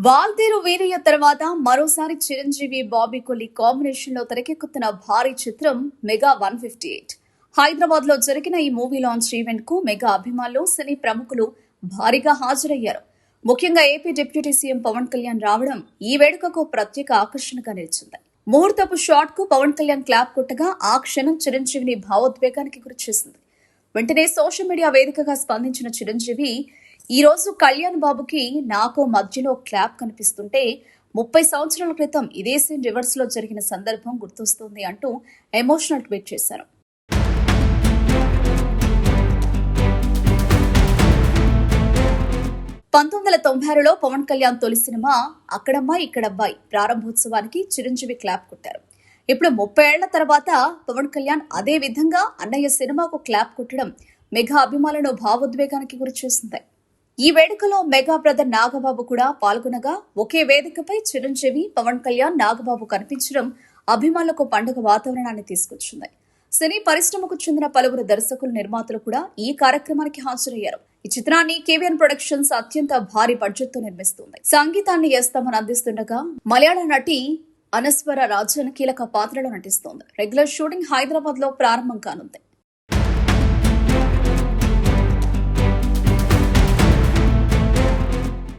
వాల్తేరు వీరయ్య తర్వాత మరోసారి చిరంజీవి బాబీ కొల్లి కాంబినేషన్ లో తెరకెక్కుతున్న భారీ చిత్రం మెగా 158. హైదరాబాద్ లో జరిగిన ఈ మూవీ లాంచ్ ఈవెంట్ కు మెగా అభిమానులు సినీ ప్రముఖులు భారీగా హాజరయ్యారు. ముఖ్యంగా AP deputy CM Pawan Kalyan రావడం ఈ వేడుకకు ప్రత్యేక ఆకర్షణగా నిలిచింది. ముహూర్తపు షాట్ కు పవన్ కళ్యాణ్ క్లాప్ కొట్టగా ఆ క్షణం చిరంజీవిని భావోద్వేగానికి గురిచేసింది. వెంటనే సోషల్ మీడియా వేదికగా స్పందించిన చిరంజీవి, ఈ రోజు కళ్యాణ్ బాబుకి నాకు మధ్యలో క్లాప్ కనిపిస్తుంటే 30 సంవత్సరాల క్రితం ఇదే సీన్ రివర్స్ లో జరిగిన సందర్భం గుర్తొస్తుంది అంటూ ఎమోషనల్ ట్వీట్ చేశారు. లో పవన్ కళ్యాణ్ తొలి సినిమా అక్కడమ్మాయి ఇక్కడబ్బాయి ప్రారంభోత్సవానికి చిరంజీవి క్లాప్ కొట్టారు. ఇప్పుడు 30 ఏళ్ల తర్వాత పవన్ కళ్యాణ్ అదే విధంగా అన్నయ్య సినిమాకు క్లాప్ కొట్టడం మెగా అభిమానులను భావోద్వేగానికి గురిచేసింది. ఈ వేడుకలో మెగా బ్రదర్ నాగబాబు కూడా పాల్గొనగా ఒకే వేదికపై చిరంజీవి, పవన్ కళ్యాణ్, నాగబాబు కనిపించడం అభిమానులకు పండుగ వాతావరణాన్ని తీసుకొచ్చింది. సినీ పరిశ్రమకు చెందిన పలువురు దర్శకులు, నిర్మాతలు కూడా ఈ కార్యక్రమానికి హాజరయ్యారు. ఈ చిత్రాన్ని కేవీఎన్ ప్రొడక్షన్స్ అత్యంత భారీ బడ్జెట్ తో నిర్మిస్తుంది. సంగీతాన్ని ఎస్తమని అందిస్తుండగా మలయాళ నటి అనస్వర రాజన్ కీలక పాత్రలో నటిస్తోంది. రెగ్యులర్ షూటింగ్ హైదరాబాద్ లో ప్రారంభం కానుంది.